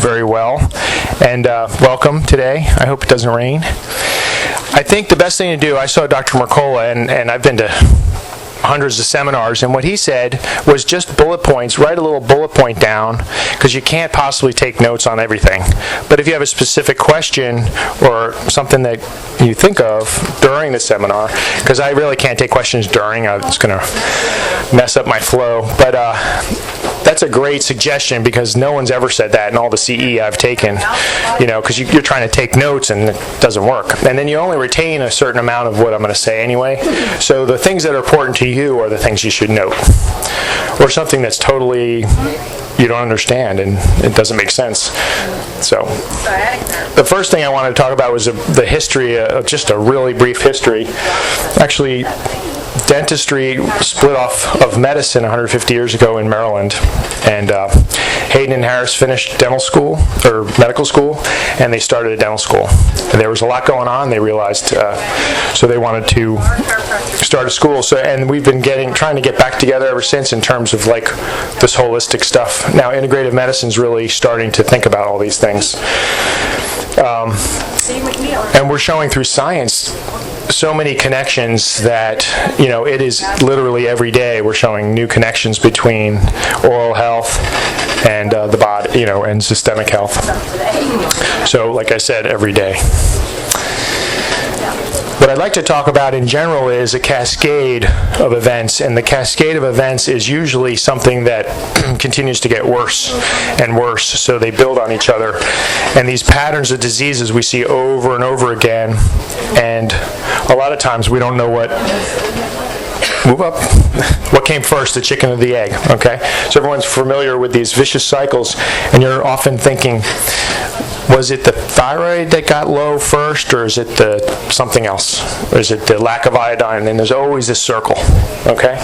very well, and welcome today. I hope it doesn't rain. I think the best thing to do, I saw Dr. Mercola, and I've been to hundreds of seminars, and what he said was just bullet points. Write a little bullet point down, because you can't possibly take notes on everything. But if you have a specific question or something that you think of during the seminar, because I really can't take questions during, it's going to mess up my flow, but that's a great suggestion, because no one's ever said that in all the CE I've taken, because you're trying to take notes and it doesn't work. And then you only retain a certain amount of what I'm going to say anyway. So the things that are important to you are the things you should note. Or something that's totally you don't understand and it doesn't make sense. So the first thing I wanted to talk about was the history, just a really brief history. Actually, dentistry split off of medicine 150 years ago in Maryland, and Hayden and Harris finished dental school, or medical school, and they started a dental school. And there was a lot going on. They realized, so they wanted to start a school. So, and we've been trying to get back together ever since in terms of like this holistic stuff. Now, integrative medicine's really starting to think about all these things. And we're showing through science so many connections that, it is literally every day we're showing new connections between oral health and the body, and systemic health. So, like I said, every day. What I'd like to talk about in general is a cascade of events, and the cascade of events is usually something that continues to get worse and worse, so they build on each other. And these patterns of diseases we see over and over again, and a lot of times we don't know what came first, the chicken or the egg, okay? So everyone's familiar with these vicious cycles, and you're often thinking, was it the thyroid that got low first, or is it something else? Or is it the lack of iodine? And there's always this circle, okay?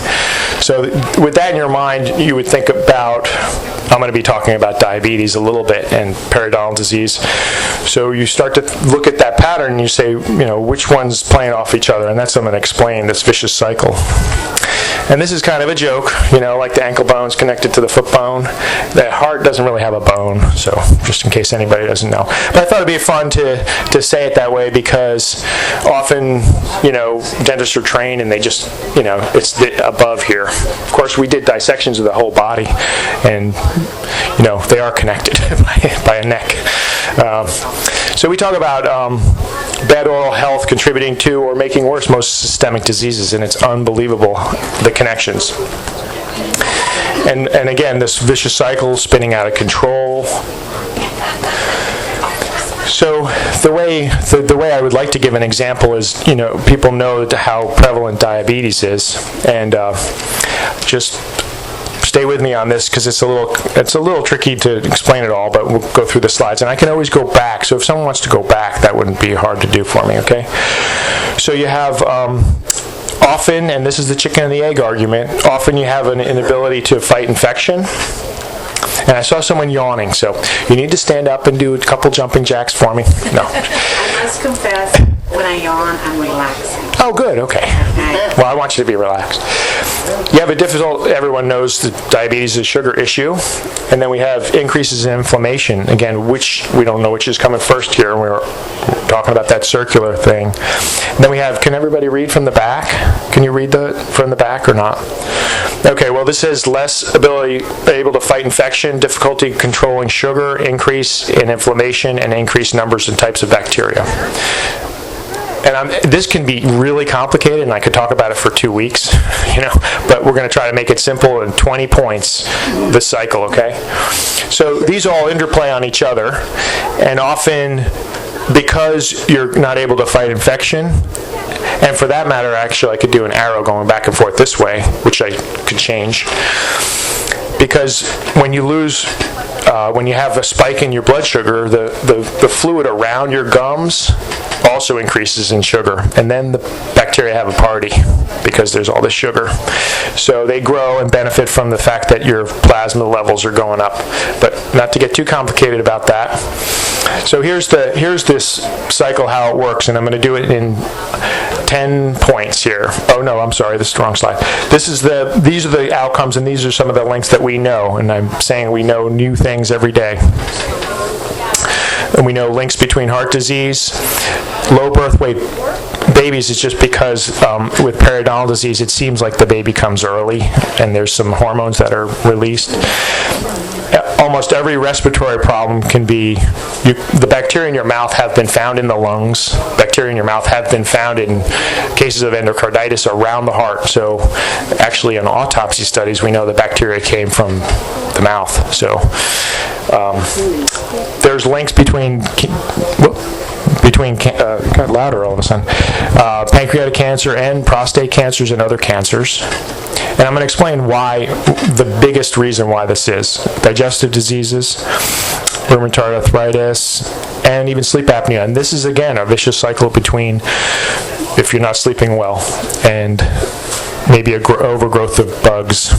So with that in your mind, you would think about, I'm going to be talking about diabetes a little bit and periodontal disease. So you start to look at that pattern and you say, which one's playing off each other? And that's what I'm going to explain, this vicious cycle. And this is kind of a joke, like the ankle bone's connected to the foot bone. The heart doesn't really have a bone, so just in case anybody doesn't know. But I thought it'd be fun to say it that way, because often, dentists are trained and they just, it's above here. Of course, we did dissections of the whole body, and, they are connected by a neck. So we talk about bad oral health contributing to or making worse most systemic diseases, and it's unbelievable, the connections. And again, this vicious cycle spinning out of control. So the way I would like to give an example is, people know how prevalent diabetes is, and just stay with me on this, because it's a little tricky to explain it all, but we'll go through the slides, and I can always go back. So if someone wants to go back, that wouldn't be hard to do for me, okay? So you have often, and this is the chicken and the egg argument, often you have an inability to fight infection. And I saw someone yawning, so you need to stand up and do a couple jumping jacks for me. No. I must confess, when I yawn, I'm relaxing. Oh, good, okay. Well, I want you to be relaxed. You have everyone knows that diabetes is a sugar issue, and then we have increases in inflammation, again, which we don't know which is coming first here, and we were talking about that circular thing. And then we have, can everybody read from the back? Can you read from the back or not? Okay, well, this says less able to fight infection, difficulty controlling sugar, increase in inflammation, and increased numbers and types of bacteria. And this can be really complicated, and I could talk about it for 2 weeks, but we're going to try to make it simple in 20 points, this cycle, okay? So these all interplay on each other, and often because you're not able to fight infection, and for that matter, actually, I could do an arrow going back and forth this way, which I could change, because when you when you have a spike in your blood sugar, the fluid around your gums also increases in sugar, and then the bacteria have a party because there's all this sugar. So they grow and benefit from the fact that your plasma levels are going up. But not to get too complicated about that. So here's this cycle, how it works, and I'm going to do it in 10 points here. Oh no, I'm sorry, this is the wrong slide. These are the outcomes, and these are some of the links that we know, and I'm saying we know new things every day. And we know links between heart disease, low birth weight babies is just because with periodontal disease, it seems like the baby comes early, and there's some hormones that are released. Almost every respiratory problem can be, the bacteria in your mouth have been found in the lungs. Bacteria in your mouth have been found in cases of endocarditis around the heart. So actually in autopsy studies, we know the bacteria came from the mouth. So there's links between got louder all of a sudden, pancreatic cancer and prostate cancers and other cancers. And I'm going to explain why, the biggest reason why this is. Digestive diseases, rheumatoid arthritis, and even sleep apnea. And this is, again, a vicious cycle between, if you're not sleeping well, and maybe an overgrowth of bugs.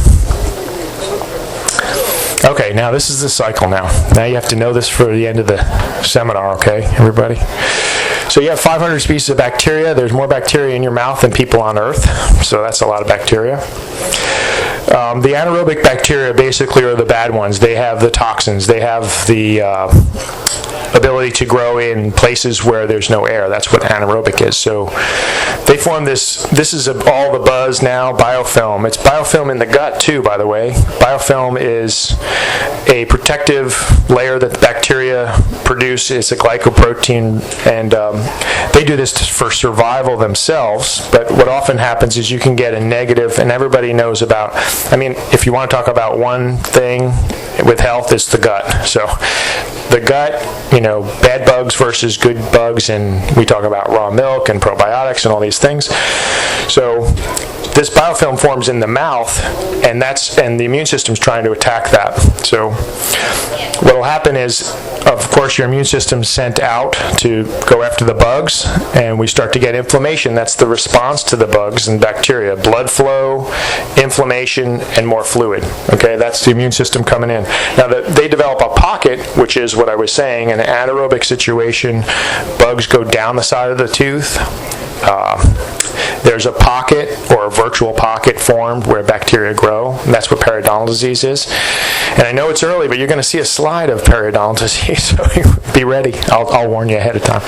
Okay, now this is the cycle now. Now you have to know this for the end of the seminar, okay, everybody? So you have 500 species of bacteria. There's more bacteria in your mouth than people on Earth, so that's a lot of bacteria. The anaerobic bacteria basically are the bad ones. They have the toxins. They have the ability to grow in places where there's no air. That's what anaerobic is. So they form this is all the buzz now, biofilm. It's biofilm in the gut too, by the way. Biofilm is a protective layer that the bacteria produce. It's a glycoprotein, and they do this for survival themselves. But what often happens is you can get a negative, and everybody knows about, if you want to talk about one thing with health, it's the gut. So the gut, bad bugs versus good bugs, and we talk about raw milk and probiotics and all these things. So this biofilm forms in the mouth, and the immune system's trying to attack that. So what will happen is, of course, your immune system's sent out to go after the bugs, and we start to get inflammation. That's the response to the bugs and bacteria. Blood flow, inflammation, and more fluid. Okay, that's the immune system coming in. Now, they develop a pocket, which is what I was saying, an anaerobic situation. Bugs go down the side of the tooth. There's a pocket or a virtual pocket formed where bacteria grow, and that's what periodontal disease is. And I know it's early, but you're going to see a slide of periodontal disease, so be ready. I'll warn you ahead of time.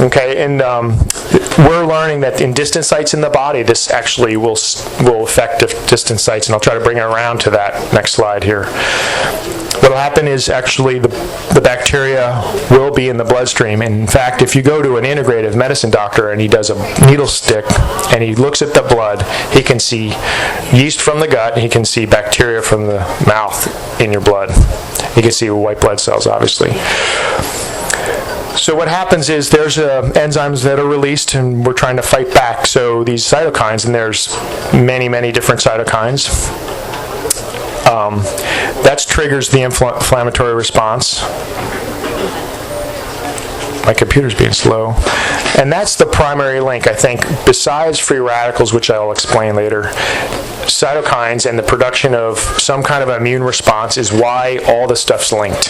Okay, and we're learning that in distant sites in the body, this actually will affect distant sites, and I'll try to bring it around to that next slide here. What will happen is actually the bacteria will be in the bloodstream. And in fact, if you go to an integrative medicine doctor and he does a needle stick and he looks at the blood, he can see yeast from the gut, and he can see bacteria from the mouth in your blood. He can see white blood cells, obviously. So what happens is there's enzymes that are released, and we're trying to fight back. So these cytokines, and there's many, many different cytokines. That triggers the inflammatory response. My computer's being slow. And that's the primary link, I think, besides free radicals, which I'll explain later. Cytokines and the production of some kind of immune response is why all this stuff's linked.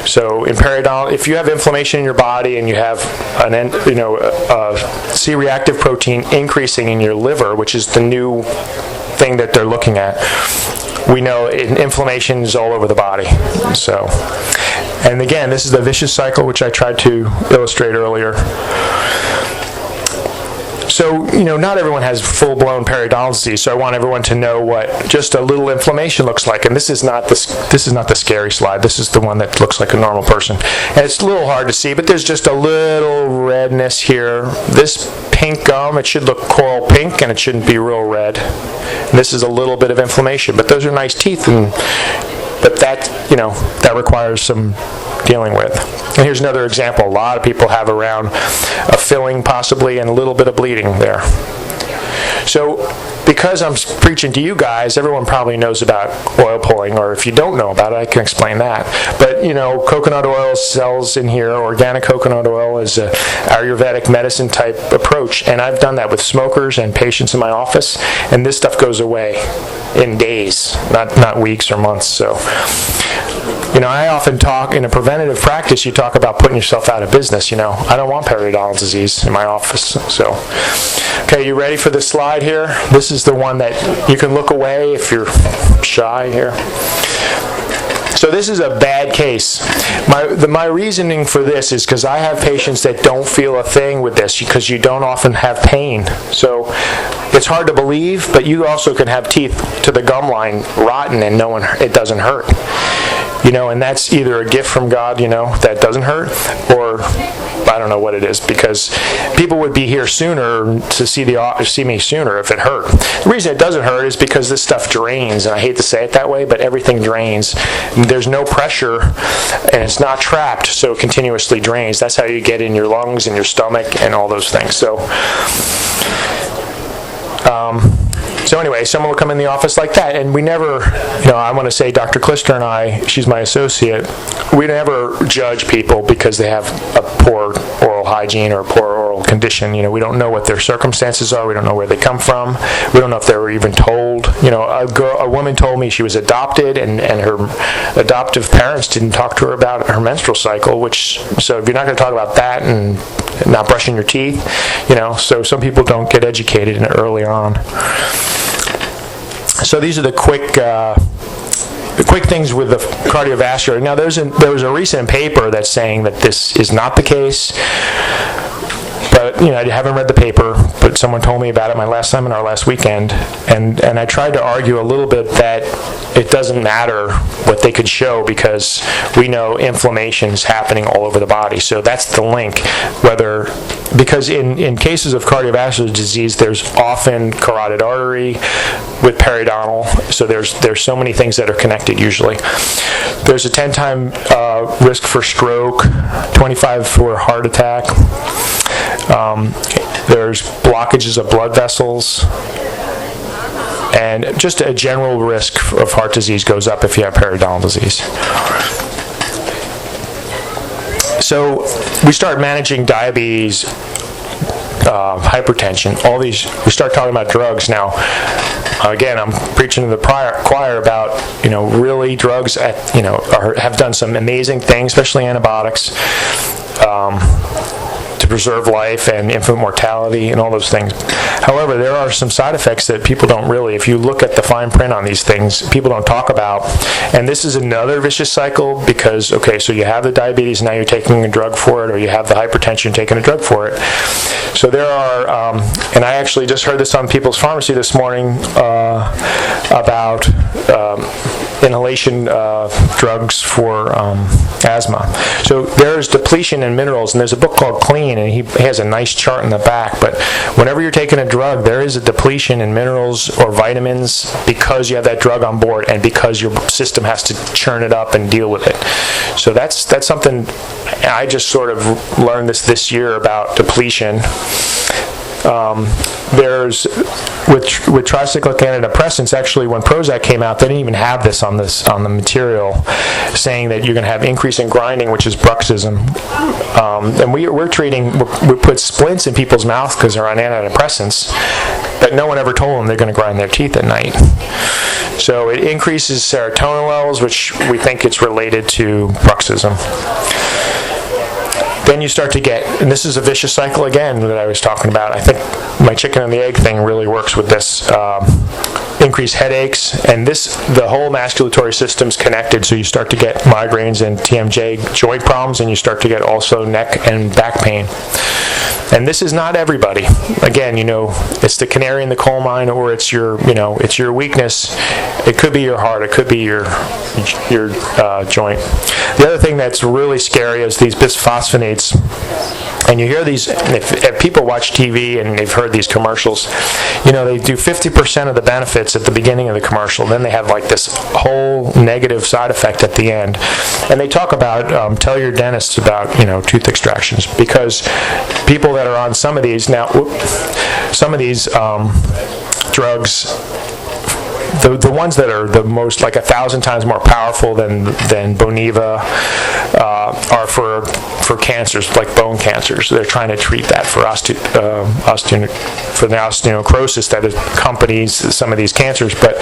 So in periodontal, if you have inflammation in your body and you have a C-reactive protein increasing in your liver, which is the new thing that they're looking at, we know inflammation is all over the body. So, and again, this is the vicious cycle, which I tried to illustrate earlier. So, not everyone has full-blown periodontal disease, so I want everyone to know what just a little inflammation looks like. And this is not the scary slide. This is the one that looks like a normal person. And it's a little hard to see, but there's just a little redness here. This pink gum, it should look coral pink, and it shouldn't be real red. And this is a little bit of inflammation, but those are nice teeth, but that requires some dealing with. And here's another example. A lot of people have around a filling possibly and a little bit of bleeding there. So because I'm preaching to you guys, everyone probably knows about oil pulling, or if you don't know about it, I can explain that. But, coconut oil sells in here. Organic coconut oil is a Ayurvedic medicine type approach, and I've done that with smokers and patients in my office, and this stuff goes away in days, not weeks or months. So I often talk, in a preventative practice, you talk about putting yourself out of business, I don't want periodontal disease in my office. So, okay, you ready for this slide here? This is the one that you can look away if you're shy here. So this is a bad case. My reasoning for this is because I have patients that don't feel a thing with this because you don't often have pain. So it's hard to believe, but you also can have teeth to the gum line rotten and it doesn't hurt. And that's either a gift from God, that doesn't hurt, or I don't know what it is, because people would be here sooner to see me sooner if it hurt. The reason it doesn't hurt is because this stuff drains, and I hate to say it that way, but everything drains. There's no pressure, and it's not trapped, so it continuously drains. That's how you get in your lungs and your stomach and all those things. So anyway, someone will come in the office like that, and we never, I want to say Dr. Klister and I, she's my associate, we never judge people because they have a poor oral hygiene or a poor oral condition. We don't know what their circumstances are. We don't know where they come from. We don't know if they were even told. A woman told me she was adopted, and her adoptive parents didn't talk to her about her menstrual cycle, so if you're not going to talk about that and not brushing your teeth, so some people don't get educated early on. So these are the quick things with the cardiovascular. Now there was a recent paper that's saying that this is not the case, but I haven't read the paper, but someone told me about it my last seminar last weekend, and I tried to argue a little bit that it doesn't matter what they could show because we know inflammation is happening all over the body. So that's the link. Because in cases of cardiovascular disease, there's often carotid artery with periodontal. So there's so many things that are connected usually. There's a 10-time risk for stroke, 25 for heart attack. There's blockages of blood vessels. And just a general risk of heart disease goes up if you have periodontal disease. So we start managing diabetes, hypertension, all these. We start talking about drugs now. Again, I'm preaching to the choir about really drugs have done some amazing things, especially antibiotics. To preserve life and infant mortality and all those things. However, there are some side effects that people don't really, if you look at the fine print on these things, people don't talk about. And this is another vicious cycle because, so you have the diabetes, now you're taking a drug for it, or you have the hypertension, taking a drug for it. So there are, and I actually just heard this on People's Pharmacy this morning about inhalation drugs for asthma. So there's depletion in minerals, and there's a book called Clean, and he has a nice chart in the back. But whenever you're taking a drug, there is a depletion in minerals or vitamins because you have that drug on board and because your system has to churn it up and deal with it. So that's something I just sort of learned this year about depletion. There's with tricyclic antidepressants. Actually, when Prozac came out, they didn't even have this on the material, saying that you're going to have increase in grinding, which is bruxism. And we put splints in people's mouths because they're on antidepressants, but no one ever told them they're going to grind their teeth at night. So it increases serotonin levels, which we think it's related to bruxism. Then you start to get, and this is a vicious cycle again that I was talking about. I think my chicken and the egg thing really works with this. Increased headaches, and the whole musculatory system's connected, so you start to get migraines and TMJ joint problems, and you start to get also neck and back pain. And this is not everybody. Again, it's the canary in the coal mine, or it's your weakness. It could be your heart. It could be your joint. The other thing that's really scary is these bisphosphonates. And you hear these, if people watch TV and they've heard these commercials, they do 50% of the benefits at the beginning of the commercial. Then they have like this whole negative side effect at the end. And they talk about, tell your dentist about, tooth extractions, because people that are on some of these drugs, the ones that are the most, like 1,000 times more powerful than Boniva, are for cancers like bone cancers. They're trying to treat that for the osteonecrosis that accompanies some of these cancers. But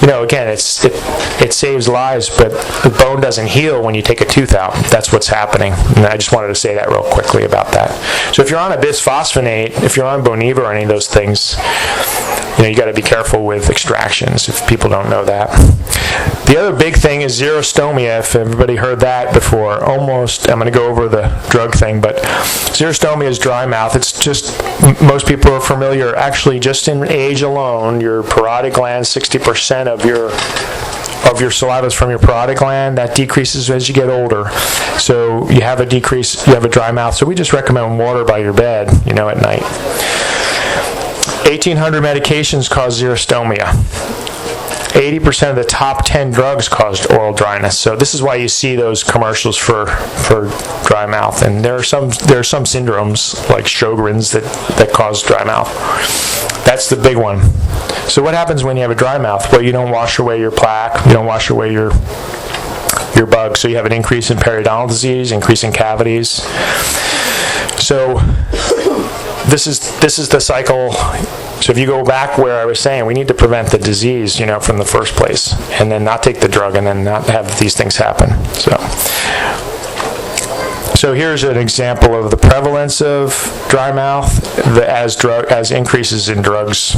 again, it saves lives, but the bone doesn't heal when you take a tooth out. That's what's happening. And I just wanted to say that real quickly about that. So if you're on a bisphosphonate, if you're on Boniva or any of those things, you got to be careful with extractions if people don't know that. The other big thing is xerostomia. If everybody heard that before, I'm going to go over the drug thing, but xerostomia is dry mouth. It's just, most people are familiar, actually just in age alone, your parotid gland, 60% of your saliva is from your parotid gland. That decreases as you get older. So you have a dry mouth. So we just recommend water by your bed, at night. 1,800 medications cause xerostomia. 80% of the top 10 drugs caused oral dryness. So this is why you see those commercials for dry mouth. And there are some syndromes like Sjogren's that cause dry mouth. That's the big one. So what happens when you have a dry mouth? Well, you don't wash away your plaque. You don't wash away your bugs. So you have an increase in periodontal disease, increase in cavities. So this is the cycle. So if you go back where I was saying, we need to prevent the disease, from the first place, and then not take the drug, and then not have these things happen. So here's an example of the prevalence of dry mouth as increases in drugs.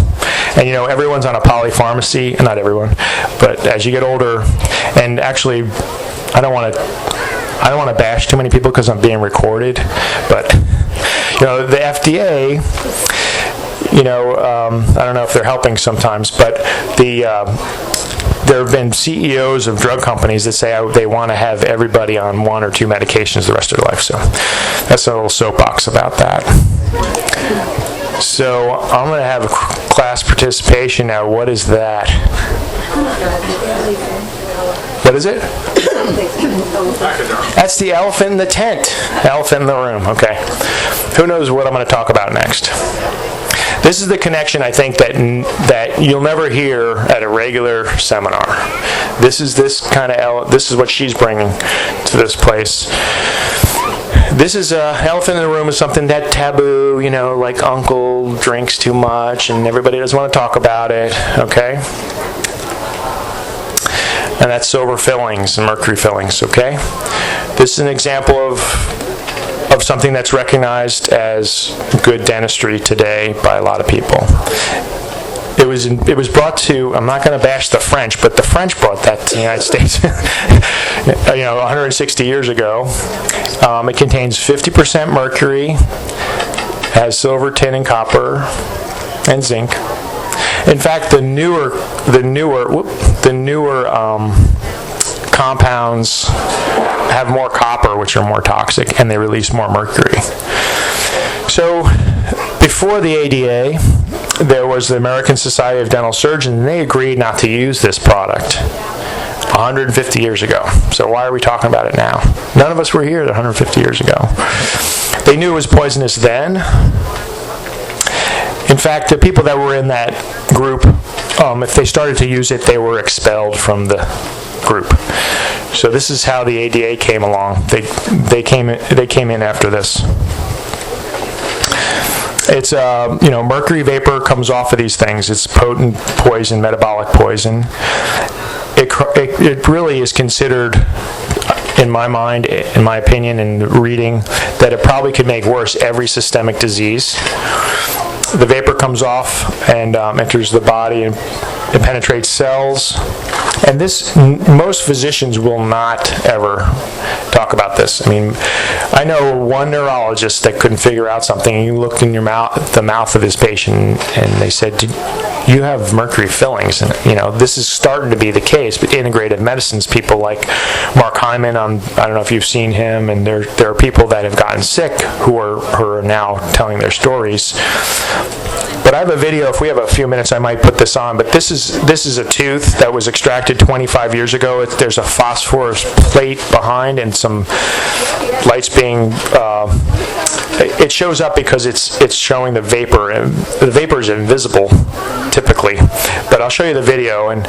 And everyone's on a polypharmacy, not everyone, but as you get older, and actually, I don't want to bash too many people because I'm being recorded, but the FDA, I don't know if they're helping sometimes, but there have been CEOs of drug companies that say they want to have everybody on one or two medications the rest of their life. So that's a little soapbox about that. So I'm going to have a class participation now. What is that? What is it? That's the elephant in the tent. Elephant in the room. Okay. Who knows what I'm going to talk about next? This is the connection, I think, that you'll never hear at a regular seminar. This is what she's bringing to this place. This is elephant in the room is something that taboo, like uncle drinks too much and everybody doesn't want to talk about it, okay? And that's silver fillings and mercury fillings, okay? This is an example of something that's recognized as good dentistry today by a lot of people. It was brought to, I'm not going to bash the French, but the French brought that to the United States 160 years ago. It contains 50% mercury, has silver, tin, and copper, and zinc. In fact, the newer compounds have more copper, which are more toxic, and they release more mercury. So before the ADA, there was the American Society of Dental Surgeons, and they agreed not to use this product 150 years ago. So why are we talking about it now? None of us were here 150 years ago. They knew it was poisonous then. In fact, the people that were in that group, if they started to use it, they were expelled from the group. So this is how the ADA came along. They came in after this. It's mercury vapor comes off of these things. It's potent poison, metabolic poison. It really is considered, in my mind, in my opinion, and reading, that it probably could make worse every systemic disease. The vapor comes off and enters the body and it penetrates cells. And most physicians will not ever talk about this. I mean, I know one neurologist that couldn't figure out something. He looked in the mouth of his patient, and they said, "You have mercury fillings." And this is starting to be the case. But integrative medicines, people like Mark Hyman, I don't know if you've seen him, and there are people that have gotten sick who are now telling their stories. But I have a video. If we have a few minutes, I might put this on. But this is a tooth that was extracted 25 years ago. There's a phosphorus plate behind and some lights being. It shows up because it's showing the vapor, and the vapor is invisible typically. quickly. But I'll show you the video, and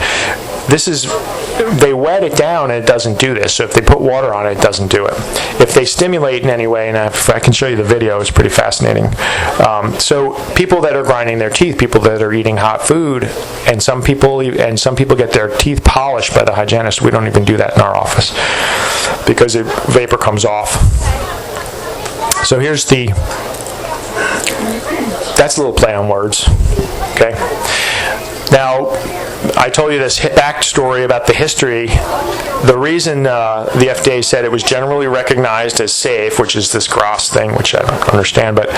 they wet it down and it doesn't do this. So if they put water on it, it doesn't do it. If they stimulate in any way, and if I can show you the video, it's pretty fascinating. So people that are grinding their teeth, people that are eating hot food, and some people get their teeth polished by the hygienist. We don't even do that in our office because the vapor comes off. So that's a little play on words. Okay. Now, I told you this backstory about the history. The reason the FDA said it was generally recognized as safe, which is this Gras thing, which I don't understand, but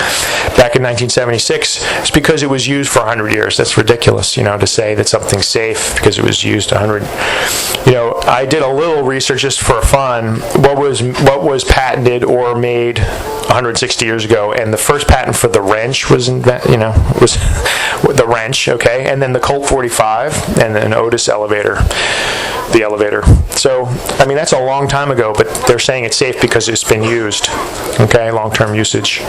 back in 1976, it's because it was used for 100 years. That's ridiculous, to say that something's safe because it was used 100. I did a little research just for fun. What was patented or made 160 years ago? And the first patent for the wrench was the wrench, okay, and then the Colt 45, and then Otis the elevator. So, that's a long time ago, but they're saying it's safe because it's been used, okay, long-term usage.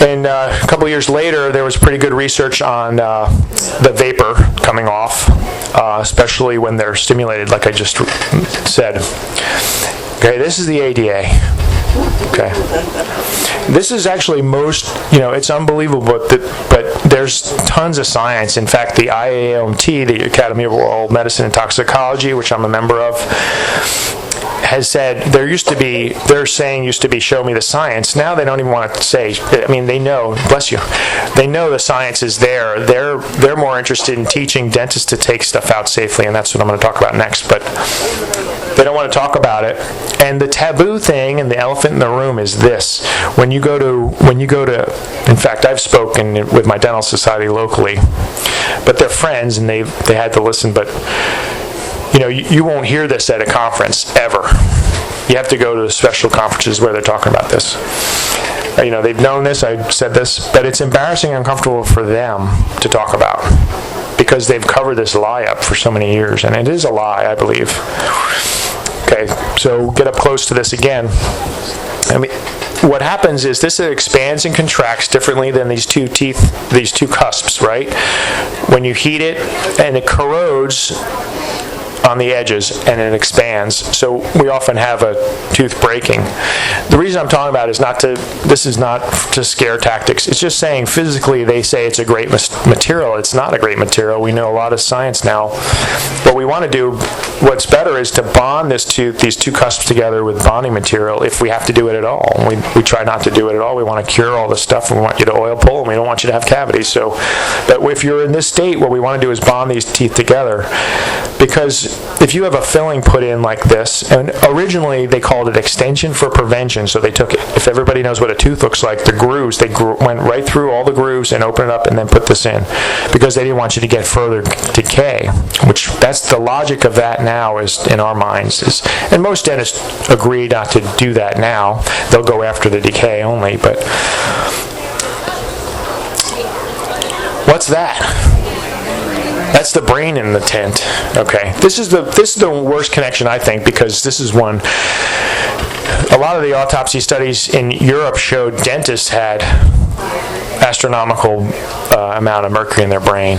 And a couple of years later, there was pretty good research on the vapor coming off, especially when they're stimulated, like I just said. Okay, this is the ADA. Okay. This is actually it's unbelievable, but there's tons of science. In fact, the IAOMT, the Academy of Oral Medicine and Toxicology, which I'm a member of, has said used to be show me the science. Now they don't even want to say. They know, bless you, they know the science is there. They're more interested in teaching dentists to take stuff out safely, and that's what I'm going to talk about next. But they don't want to talk about it. And the taboo thing and the elephant in the room is this: when you go to, in fact, I've spoken with my dental society locally, but they're friends and they had to listen, but. You won't hear this at a conference, ever. You have to go to the special conferences where they're talking about this. They've known this, I said this, but it's embarrassing and uncomfortable for them to talk about because they've covered this lie up for so many years, and it is a lie, I believe. Okay, so get up close to this again. What happens is this expands and contracts differently than these two cusps, right? When you heat it, and it corrodes on the edges and it expands, so we often have a tooth breaking. The reason I'm talking about this is not to scare tactics. It's just saying physically they say it's a great material. It's not a great material. We know a lot of science now. What we want to do, what's better is to bond these two cusps together with bonding material if we have to do it at all. We try not to do it at all. We want to cure all this stuff, and we want you to oil pull, and we don't want you to have cavities. But if you're in this state, what we want to do is bond these teeth together, because if you have a filling put in like this, and originally they called it extension for prevention, so they took it. If everybody knows what a tooth looks like, the grooves, they went right through all the grooves and opened it up and then put this in, because they didn't want you to get further decay, which that's the logic of that now is in our minds. And most dentists agree not to do that now. They'll go after the decay only, but what's that? That's the brain in the tent. Okay, this is the worst connection, I think, because this is one. A lot of the autopsy studies in Europe showed dentists had astronomical amount of mercury in their brain,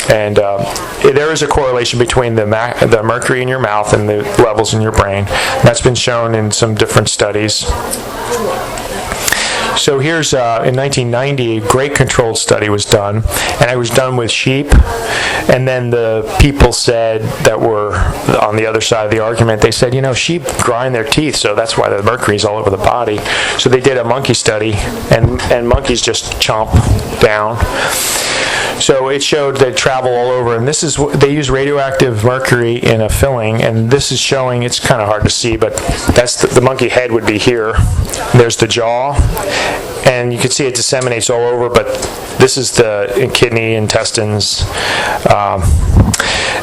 and there is a correlation between the mercury in your mouth and the levels in your brain. That's been shown in some different studies. So here's, in 1990, a great controlled study was done, and it was done with sheep, and then the people said that were on the other side of the argument, they said, sheep grind their teeth, so that's why the mercury's all over the body. So they did a monkey study, and monkeys just chomp down. So it showed they travel all over, and they use radioactive mercury in a filling, and this is showing, it's kind of hard to see, but that's the monkey head would be here. There's the jaw, and you can see it disseminates all over, but this is the kidney, intestines,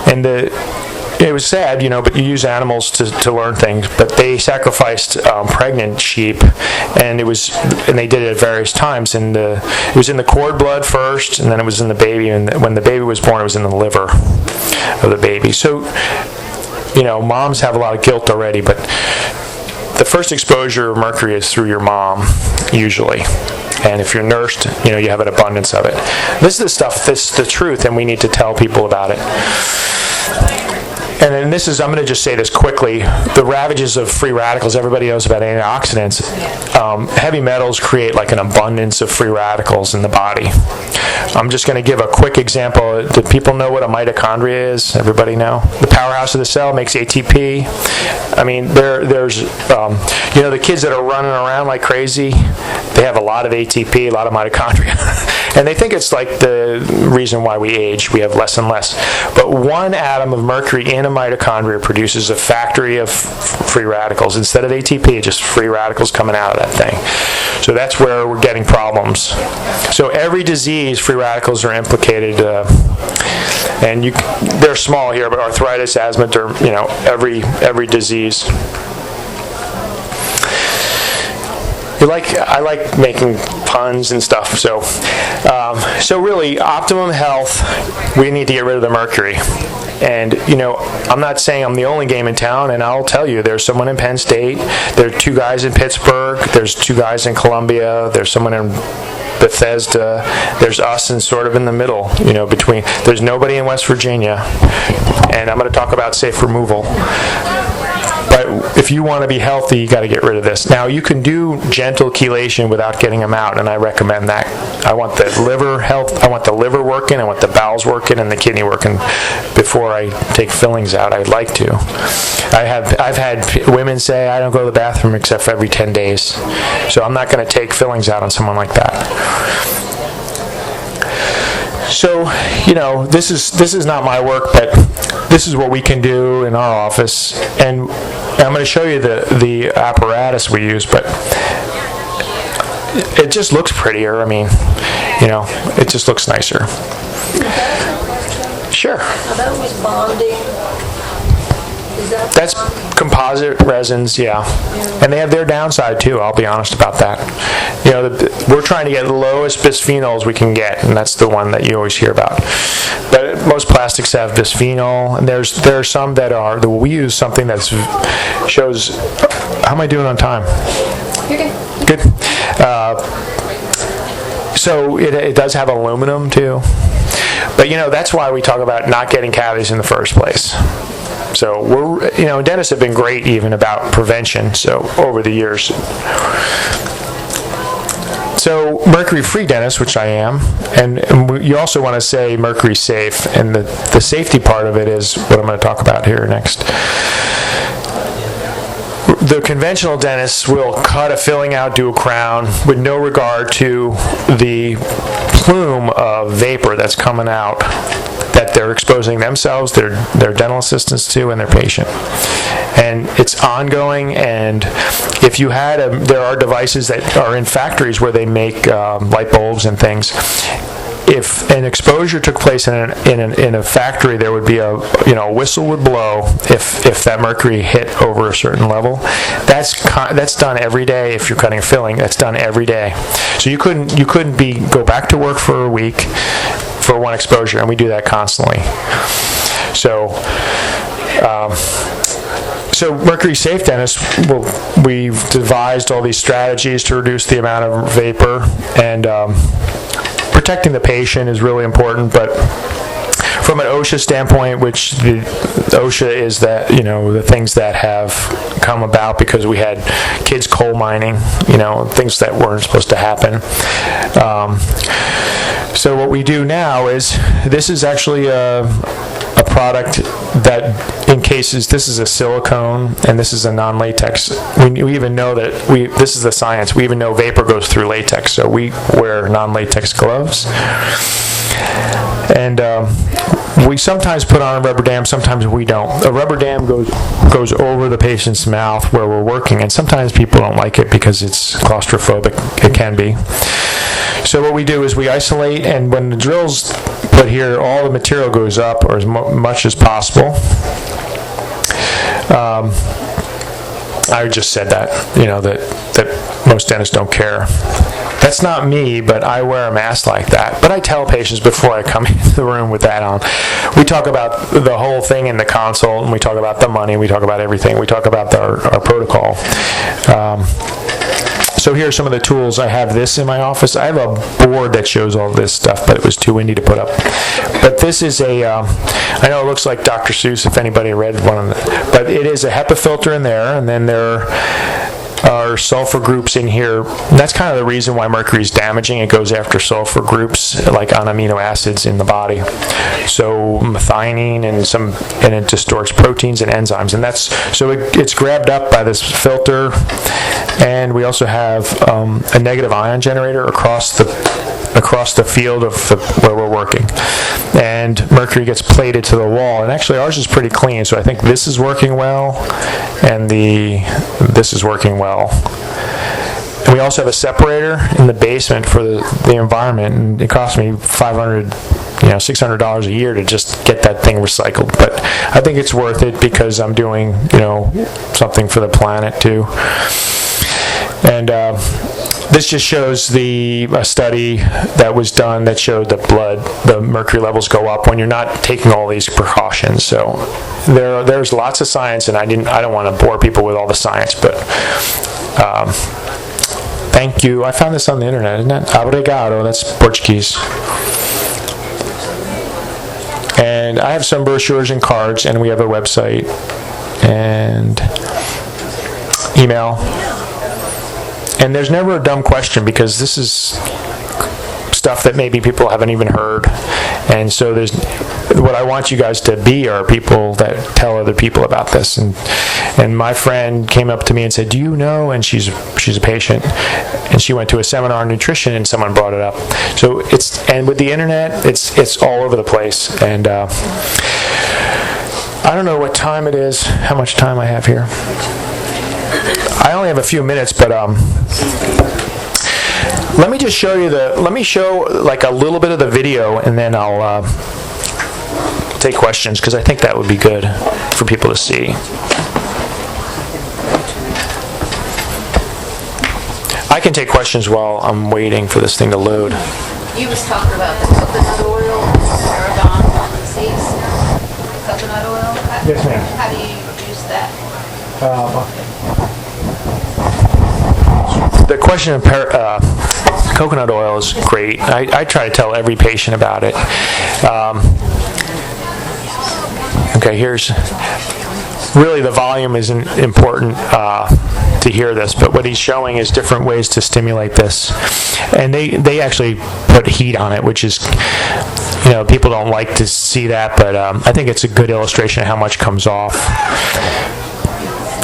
and it was sad, but you use animals to learn things. But they sacrificed pregnant sheep, and they did it at various times. And it was in the cord blood first, and then it was in the baby. And when the baby was born, it was in the liver of the baby. So, moms have a lot of guilt already. But the first exposure of mercury is through your mom, usually. And if you're nursed, you have an abundance of it. This is the stuff, this is the truth, and we need to tell people about it. And then this is, I'm going to just say this quickly, the ravages of free radicals, everybody knows about antioxidants. Heavy metals create like an abundance of free radicals in the body. I'm just going to give a quick example. Do people know what a mitochondria is? Everybody know? The powerhouse of the cell makes ATP. I mean, there's the kids that are running around like crazy, they have a lot of ATP, a lot of mitochondria. And they think it's like the reason why we age. We have less and less. But one atom of mercury in a mitochondria produces a factory of free radicals. Instead of ATP, just free radicals coming out of that thing. So that's where we're getting problems. So every disease, free radicals are implicated. And they're small here, but arthritis, asthma, every disease. I like making puns and stuff. So really, optimum health, we need to get rid of the mercury. And, I'm not saying I'm the only game in town, and I'll tell you, there's someone in Penn State, there are 2 guys in Pittsburgh, there's 2 guys in Columbia, there's someone in Bethesda, there's us and sort of in the middle, between, there's nobody in West Virginia, and I'm going to talk about safe removal. But if you want to be healthy, you got to get rid of this. Now, you can do gentle chelation without getting them out, and I recommend that. I want the liver health. I want the liver working. I want the bowels working and the kidney working before I take fillings out. I'd like to. I've had women say I don't go to the bathroom except for every 10 days, so I'm not going to take fillings out on someone like that. So, this is not my work, but this is what we can do in our office, and I'm going to show you the apparatus we use, but it just looks prettier. I mean, it just looks nicer. Sure. Now that was bonding. That's composite resins, yeah. And they have their downside too, I'll be honest about that. We're trying to get the lowest bisphenols we can get, and that's the one that you always hear about. But most plastics have bisphenol, and there are some that we use something that shows, how am I doing on time? You're good. Good. So it does have aluminum too. But that's why we talk about not getting cavities in the first place. So we're, dentists have been great even about prevention. So over the years. So mercury-free dentist, which I am, and you also want to say mercury safe, and the safety part of it is what I'm going to talk about here next. The conventional dentists will cut a filling out, do a crown, with no regard to the plume of vapor that's coming out that they're exposing themselves, their dental assistants to, and their patient. And it's ongoing, and if you there are devices that are in factories where they make light bulbs and things. If an exposure took place in a factory, there would be a whistle would blow if that mercury hit over a certain level. That's done every day. If you're cutting a filling, that's done every day. So you couldn't go back to work for a week for one exposure, and we do that constantly. So mercury safe dentists, we've devised all these strategies to reduce the amount of vapor, and protecting the patient is really important, but from an OSHA standpoint, which the OSHA is that, the things that have come about because we had kids coal mining, things that weren't supposed to happen. So what we do now is, this is actually a product that in cases, this is a silicone and this is a non-latex. We even know that this is the science. We even know vapor goes through latex, so we wear non-latex gloves. And we sometimes put on a rubber dam, sometimes we don't. A rubber dam goes over the patient's mouth where we're working, and sometimes people don't like it because it's claustrophobic. It can be. So what we do is we isolate, and when the drill's put here, all the material goes up, or as much as possible. I just said that, that most dentists don't care. That's not me, but I wear a mask like that. But I tell patients before I come into the room with that on. We talk about the whole thing in the consult, and we talk about the money, we talk about everything. We talk about our protocol. So here are some of the tools. I have this in my office. I have a board that shows all this stuff, but it was too windy to put up. But this is I know it looks like Dr. Seuss if anybody read one of them, but it is a HEPA filter in there, and then there are sulfur groups in here. And that's kind of the reason why mercury is damaging. It goes after sulfur groups, like on amino acids in the body. So methionine and it distorts proteins and enzymes. And it's grabbed up by this filter. And we also have a negative ion generator across the field of where we're working. And mercury gets plated to the wall. And actually ours is pretty clean, so I think this is working well, and this is working well. And we also have a separator in the basement for the environment, and it cost me $600 a year to just get that thing recycled. But I think it's worth it because I'm doing, something for the planet too. And this just shows a study that was done that showed the mercury levels go up when you're not taking all these precautions. So there's lots of science, and I don't want to bore people with all the science, but thank you. I found this on the internet, isn't it? Obrigado, that's Portuguese. And I have some brochures and cards, and we have a website and email. And there's never a dumb question, because this is stuff that maybe people haven't even heard. And so what I want you guys to be are people that tell other people about this. And my friend came up to me and said, "Do you know?" And she's a patient, and she went to a seminar on nutrition, and someone brought it up. So and with the internet, it's all over the place. And I don't know what time it is, how much time I have here. I only have a few minutes, but let me just show you let me show like a little bit of the video, and then I'll take questions, because I think that would be good for people to see. I can take questions while I'm waiting for this thing to load. You was talking about the coconut oil, Aragon seeds, coconut oil. Yes, ma'am. How do you use that? The question of coconut oil is great. I try to tell every patient about it. Okay, here's really the volume isn't important to hear this, but what he's showing is different ways to stimulate this. And they actually put heat on it, which is, people don't like to see that, but I think it's a good illustration of how much comes off.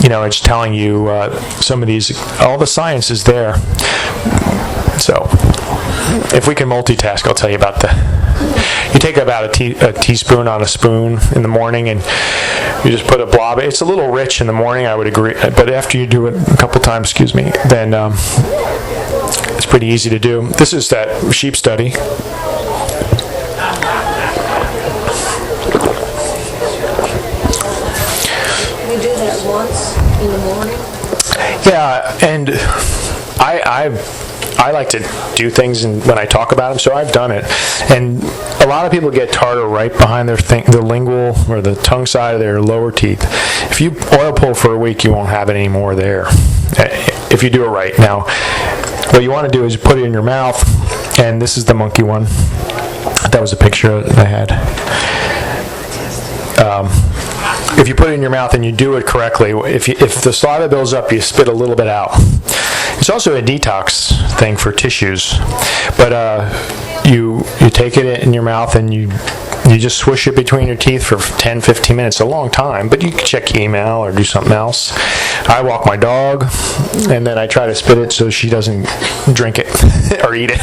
It's telling you some of these, all the science is there. So, if we can multitask, I'll tell you about you take about a teaspoon on a spoon in the morning, and you just put a blob. It's a little rich in the morning, I would agree, but after you do it a couple times, then it's pretty easy to do. This is that sheep study. Once in the morning? Yeah, and I like to do things when I talk about them, so I've done it. And a lot of people get tartar right behind the lingual or the tongue side of their lower teeth. If you oil pull for a week, you won't have it anymore there, if you do it right. Now, what you want to do is put it in your mouth, and this is the monkey one. That was a picture that I had. If you put it in your mouth and you do it correctly, if the saliva builds up, you spit a little bit out. It's also a detox thing for tissues. But you take it in your mouth and you just swish it between your teeth for 10, 15 minutes. A long time, but you can check email or do something else. I walk my dog, and then I try to spit it so she doesn't drink it or eat it.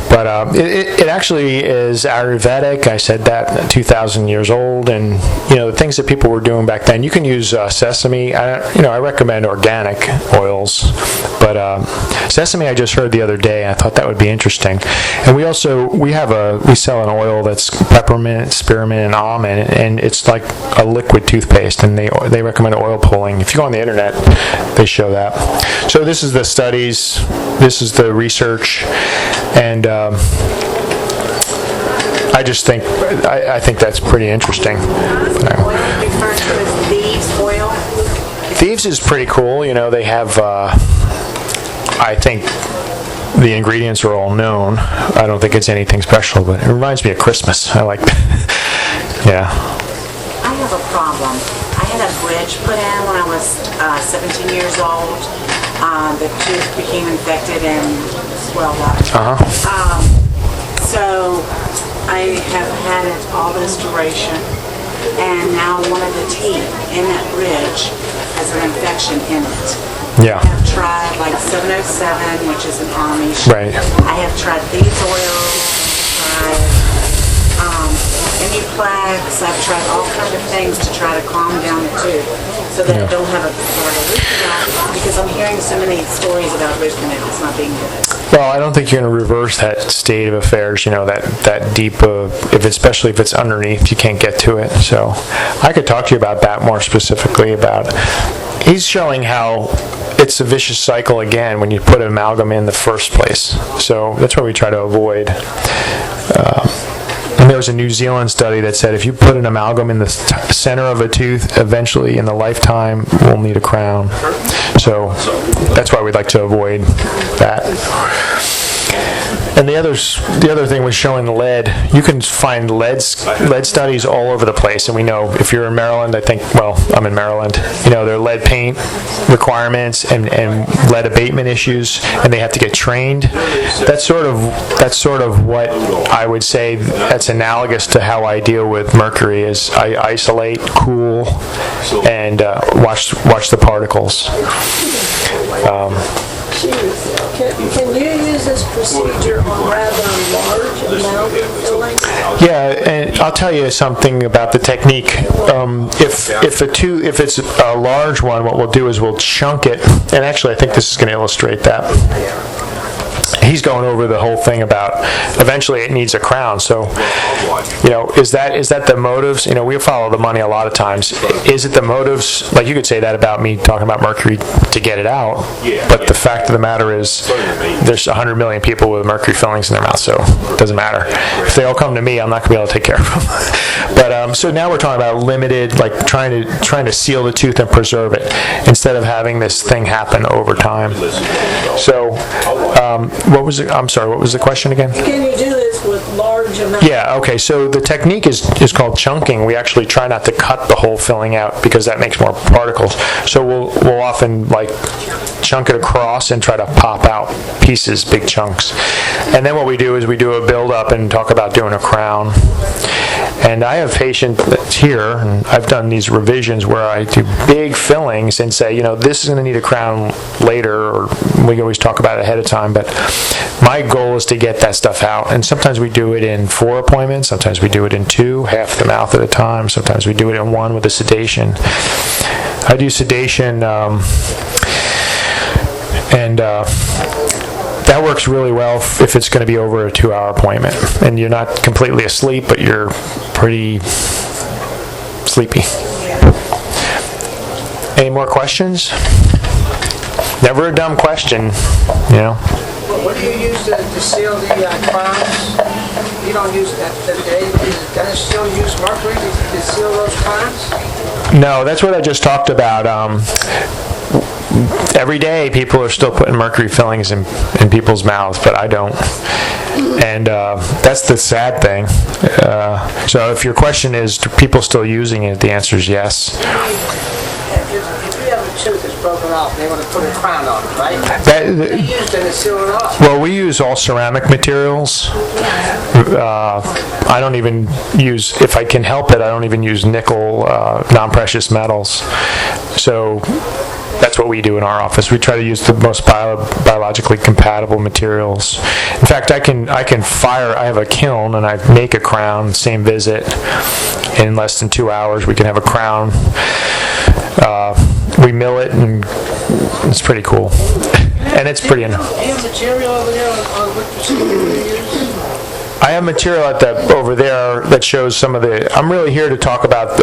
But it actually is Ayurvedic. I said that, 2,000 years old, and the things that people were doing back then. You can use sesame. I recommend organic oils, but sesame I just heard the other day. I thought that would be interesting. And we sell an oil that's peppermint, spearmint, and almond, and it's like a liquid toothpaste. And they recommend oil pulling. If you go on the internet, they show that. So this is the studies. This is the research, and I just think I think that's pretty interesting. Thieves is pretty cool. They have I think the ingredients are all known. I don't think it's anything special, but it reminds me of Christmas. I like yeah. I have a problem. I had a bridge put in when I was 17 years old. The tooth became infected and swelled up. So I have had it all this duration, and now one of the teeth in that bridge has an infection in it. Yeah. I have tried like 707, which is an Amish. Right. I have tried these oils, tried any plaques. I've tried all kinds of things to try to calm down the tooth so that I don't have a root canal, because I'm hearing so many stories about root canals not being good. Well, I don't think you're going to reverse that state of affairs, that deep, especially if it's underneath, you can't get to it. So I could talk to you about that more specifically he's showing how it's a vicious cycle again when you put an amalgam in the first place. So that's what we try to avoid. And there was a New Zealand study that said if you put an amalgam in the center of a tooth, eventually in the lifetime, we'll need a crown. So that's why we'd like to avoid that. And the other thing was showing the lead. You can find lead studies all over the place, and we know if you're in Maryland, I'm in Maryland. There are lead paint requirements and lead abatement issues, and they have to get trained. That's sort of what I would say. That's analogous to how I deal with mercury. Is I isolate, cool, and watch the particles. Can you use this procedure on rather large amount of filling? Yeah, and I'll tell you something about the technique. If it's a large one, what we'll do is we'll chunk it. And actually, I think this is going to illustrate that. He's going over the whole thing about eventually it needs a crown. So, is that the motives? We follow the money a lot of times. Is it the motives? Like you could say that about me talking about mercury to get it out. But the fact of the matter is, there's 100 million people with mercury fillings in their mouth, so it doesn't matter. If they all come to me, I'm not going to be able to take care of them. But so now we're talking about limited, like trying to seal the tooth and preserve it instead of having this thing happen over time. So. What was it? I'm sorry. What was the question again? Can you do this with large amounts? Yeah. Okay. So the technique is called chunking. We actually try not to cut the whole filling out because that makes more particles. So we'll often chunk it across and try to pop out pieces, big chunks. And then what we do is we do a build up and talk about doing a crown. And I have patients that's here, and I've done these revisions where I do big fillings and say, this is going to need a crown later, or we always talk about it ahead of time, but my goal is to get that stuff out. And sometimes we do it in 4 appointments, sometimes we do it in 2, half the mouth at a time, sometimes we do it in 1 with a sedation. I do sedation, and that works really well if it's going to be over a 2-hour appointment and you're not completely asleep, but you're pretty sleepy. Any more questions? Never a dumb question, What do you use to seal the crowns? You don't use that today. Does the dentist still use mercury to seal those crowns? No, that's what I just talked about. Every day people are still putting mercury fillings in people's mouths, but I don't. And that's the sad thing. So if your question is, do people still using it, the answer is yes. If you have a tooth that's broken off, they want to put a crown on it, right? They use it to seal it off. Well, we use all ceramic materials. I don't even use, if I can help it, I don't even use nickel, non-precious metals. So that's what we do in our office. We try to use the most biologically compatible materials. In fact, I have a kiln and I make a crown, same visit. In less than 2 hours, we can have a crown. We mill it, and it's pretty cool. And it's pretty enough. Do you have material over there on what procedure you use? I have material over there that shows some of the. I'm really here to talk about.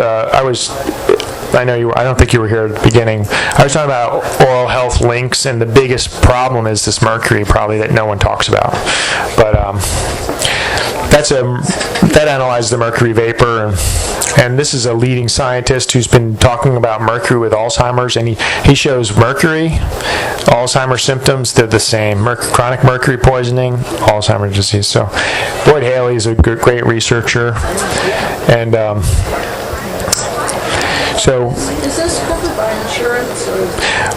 I know you were. I don't think you were here at the beginning. I was talking about oral health links, and the biggest problem is this mercury, probably, that no one talks about. But that analyzed the mercury vapor, and this is a leading scientist who's been talking about mercury with Alzheimer's, and he shows mercury, Alzheimer's symptoms, they're the same. Chronic mercury poisoning, Alzheimer's disease. So Boyd Haley is a great researcher, and so. Is this covered by insurance?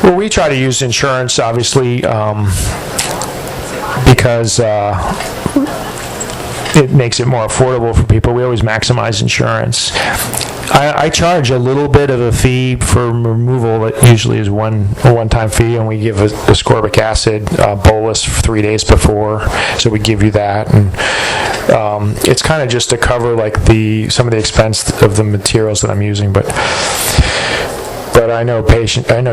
Well, we try to use insurance, obviously, because it makes it more affordable for people. We always maximize insurance. I charge a little bit of a fee for removal. That usually is a one-time fee, and we give a ascorbic acid bolus 3 days before. So we give you that, and it's kind of just to cover like some of the expense of the materials that I'm using, but I know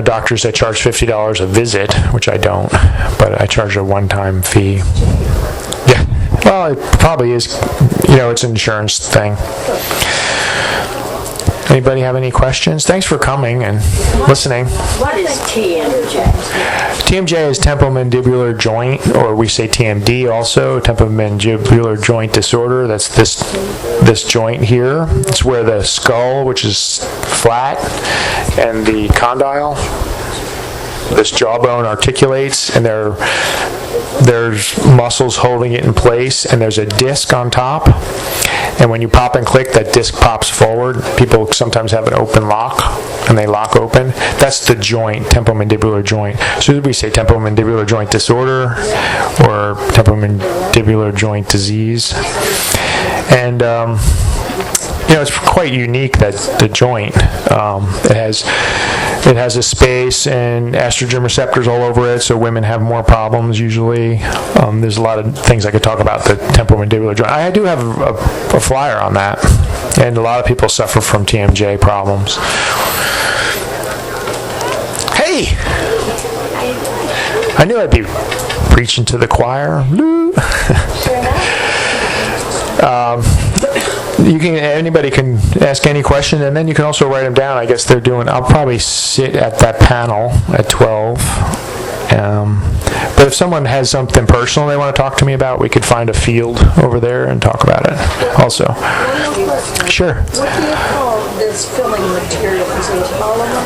doctors that charge $50 a visit, which I don't, but I charge a one-time fee. Yeah, well, it probably is. It's an insurance thing. Anybody have any questions? Thanks for coming and listening. What is TMJ? TMJ is temporomandibular joint, or we say TMD also, temporomandibular joint disorder. That's this joint here. It's where the skull, which is flat, and the condyle, this jawbone, articulates, and there's muscles holding it in place, and there's a disc on top. And when you pop and click, that disc pops forward. People sometimes have an open lock, and they lock open. That's the joint, temporomandibular joint. So we say temporomandibular joint disorder or temporomandibular joint disease. And it's quite unique, that the joint. It has a space and estrogen receptors all over it, so women have more problems usually. There's a lot of things I could talk about the temporomandibular joint. I do have a flyer on that, and a lot of people suffer from TMJ problems. Hey! I knew I'd be preaching to the choir. Anybody can ask any question, and then you can also write them down. I guess I'll probably sit at that panel at 12. But if someone has something personal they want to talk to me about, we could find a field over there and talk about it also. Sure. What do you call this filling material? Is it polymer?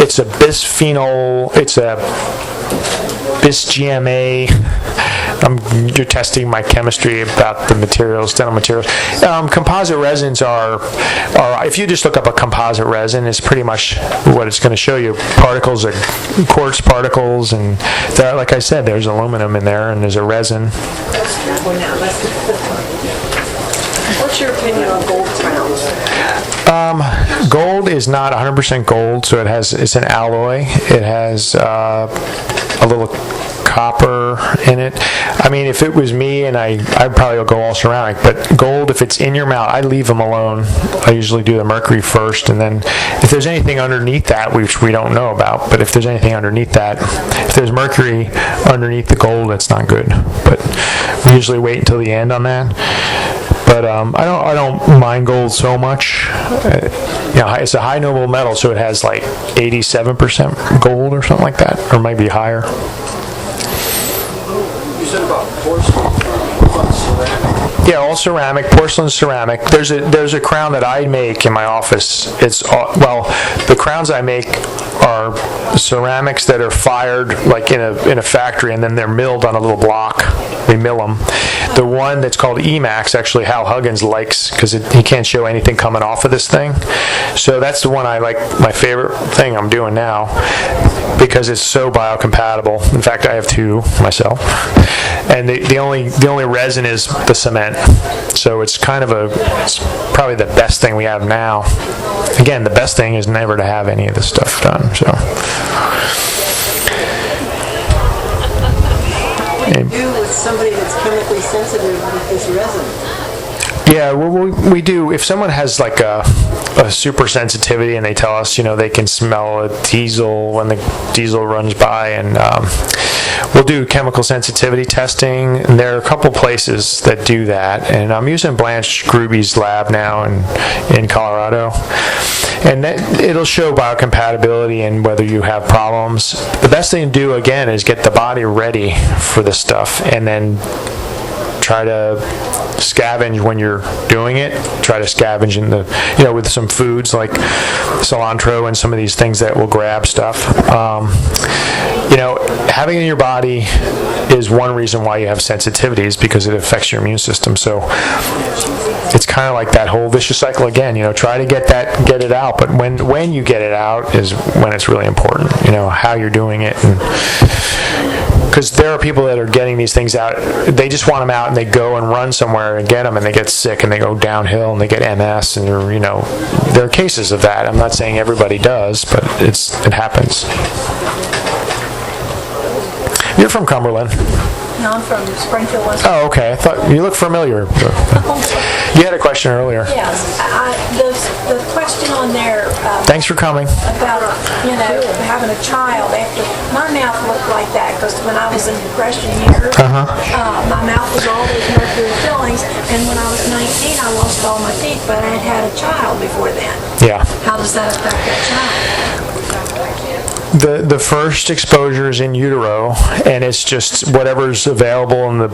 It's a bisphenol. It's a bis-GMA. You're testing my chemistry about the materials, dental materials. Composite resins are, if you just look up a composite resin, it's pretty much what it's going to show you. Particles are quartz particles, and like I said, there's aluminum in there, and there's a resin. What's your opinion on gold crowns? Gold is not 100% gold, so it's an alloy. It has a little copper in it. I mean, if it was me, and I'd probably go all ceramic, but gold, if it's in your mouth, I leave them alone. I usually do the mercury first, and then if there's anything underneath that, which we don't know about, but if there's anything underneath that, if there's mercury underneath the gold, that's not good. But we usually wait until the end on that. But I don't mind gold so much. It's a high noble metal, so it has like 87% gold or something like that, or maybe higher. You said about porcelain, ceramic. Yeah, all ceramic, porcelain, ceramic. There's a crown that I make in my office. The crowns I make are ceramics that are fired like in a factory, and then they're milled on a little block. We mill them. The one that's called Emax, actually Hal Huggins likes, because he can't show anything coming off of this thing. So that's the one I like, my favorite thing I'm doing now, because it's so biocompatible. In fact, I have two myself. And the only resin is the cement. So it's it's probably the best thing we have now. Again, the best thing is never to have any of this stuff done. So. What do you do with somebody that's chemically sensitive with this resin? Yeah, well, we do. If someone has like a super sensitivity and they tell us, they can smell a diesel when the diesel runs by, and we'll do chemical sensitivity testing. And there are a couple places that do that, and I'm using Blanche Gruby's lab now in Colorado. And it'll show biocompatibility and whether you have problems. The best thing to do, again, is get the body ready for this stuff, and then try to scavenge when you're doing it. Try to scavenge in the, with some foods like cilantro and some of these things that will grab stuff. Having it in your body is one reason why you have sensitivities, because it affects your immune system. So it's kind of like that whole vicious cycle again. Try to get it out, but when you get it out is when it's really important. How you're doing it, and because there are people that are getting these things out, they just want them out, and they go and run somewhere and get them, and they get sick, and they go downhill, and they get MS, and there are cases of that. I'm not saying everybody does, but it happens. You're from Cumberland. No, I'm from Springfield, West. Oh, okay. I thought you looked familiar. You had a question earlier. Yes, the question on there Thanks for coming. about having a child after my mouth looked like that, because when I was in depression years, my mouth was always mercury fillings, and when I was 19, I lost all my teeth, but I had a child before then. Yeah. How does that affect that child? The first exposure is in utero, and it's just whatever's available in the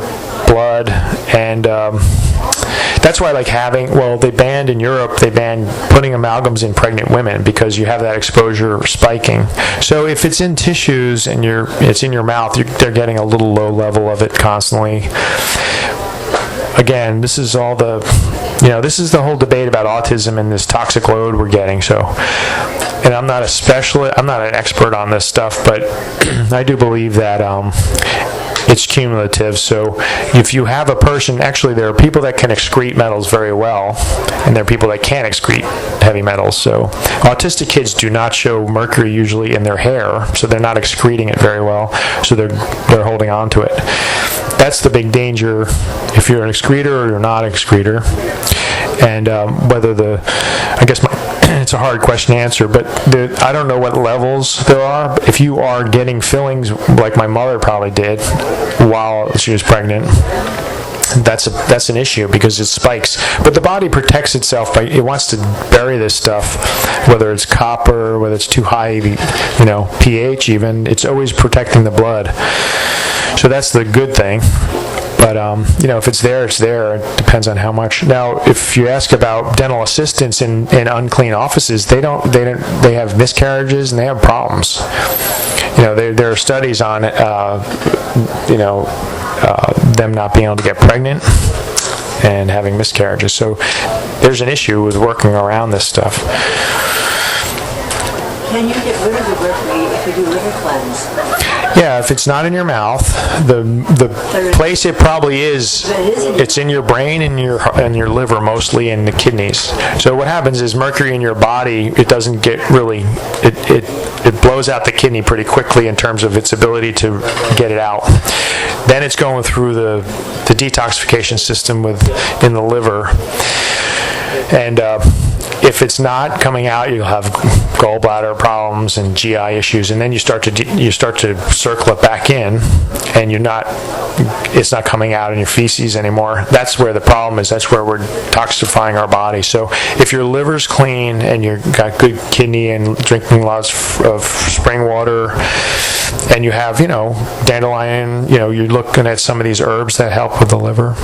blood, and that's why they banned in Europe, they banned putting amalgams in pregnant women, because you have that exposure spiking. So if it's in tissues and it's in your mouth, they're getting a little low level of it constantly. Again, this is all this is the whole debate about autism and this toxic load we're getting. So, and I'm not an expert on this stuff, but I do believe that it's cumulative. So if you have a person, actually there are people that can excrete metals very well, and there are people that can't excrete heavy metals. So autistic kids do not show mercury usually in their hair, so they're not excreting it very well, so they're holding on to it. That's the big danger if you're an excreter or you're not an excreter. And it's a hard question to answer, but I don't know what levels there are. If you are getting fillings like my mother probably did while she was pregnant, that's an issue, because it spikes. But the body protects itself it wants to bury this stuff, whether it's copper, whether it's too high, pH even. It's always protecting the blood. So that's the good thing. But if it's there, it's there. It depends on how much. Now, if you ask about dental assistants in unclean offices, they have miscarriages and they have problems. There are studies on them not being able to get pregnant and having miscarriages. So there's an issue with working around this stuff. Can you get rid of the mercury if you do liver cleanse? Yeah, if it's not in your mouth, the place it probably is, it's in your brain and your liver, mostly in the kidneys. So what happens is mercury in your body, it doesn't get really, it blows out the kidney pretty quickly in terms of its ability to get it out. Then it's going through the detoxification system in the liver, and if it's not coming out, you'll have gallbladder problems and GI issues, and then you start to circle it back in, and it's not coming out in your feces anymore. That's where the problem is. That's where we're toxifying our body. So if your liver's clean and you've got good kidney and drinking lots of spring water, and you have dandelion, you're looking at some of these herbs that help with the liver,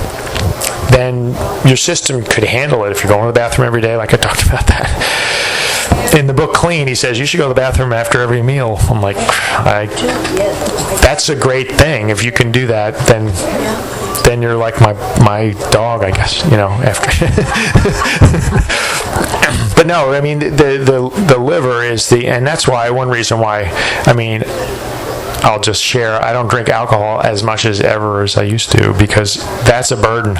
then your system could handle it. If you're going to the bathroom every day, like I talked about that. In the book Clean, he says you should go to the bathroom after every meal. I'm like, that's a great thing. If you can do that, then you're like my dog, I guess, after. But no, I mean, the liver is and that's why, one reason why, I'll just share, I don't drink alcohol as much as I used to, because that's a burden.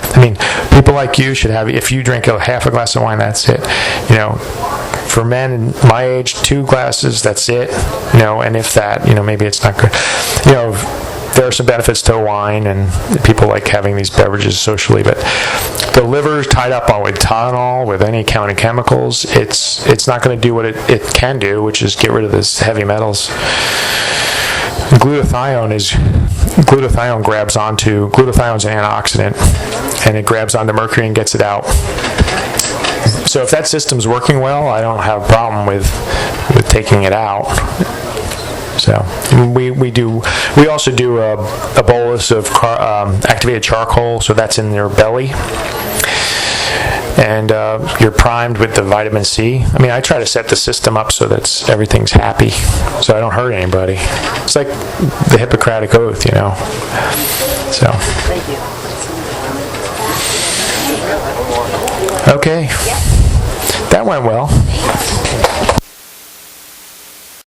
People like you should have, if you drink half a glass of wine, that's it. For men my age, 2 glasses, that's it. And if that, maybe it's not good. There are some benefits to wine, and people like having these beverages socially, but the liver's tied up with Tylenol, with any counting chemicals. It's not going to do what it can do, which is get rid of this heavy metals. Glutathione's an antioxidant, and it grabs onto mercury and gets it out. So if that system's working well, I don't have a problem with taking it out. So we also do a bolus of activated charcoal, so that's in their belly. And you're primed with the vitamin C. I mean, I try to set the system up so that everything's happy, so I don't hurt anybody. It's like the Hippocratic Oath, you know. So. Okay. That went well.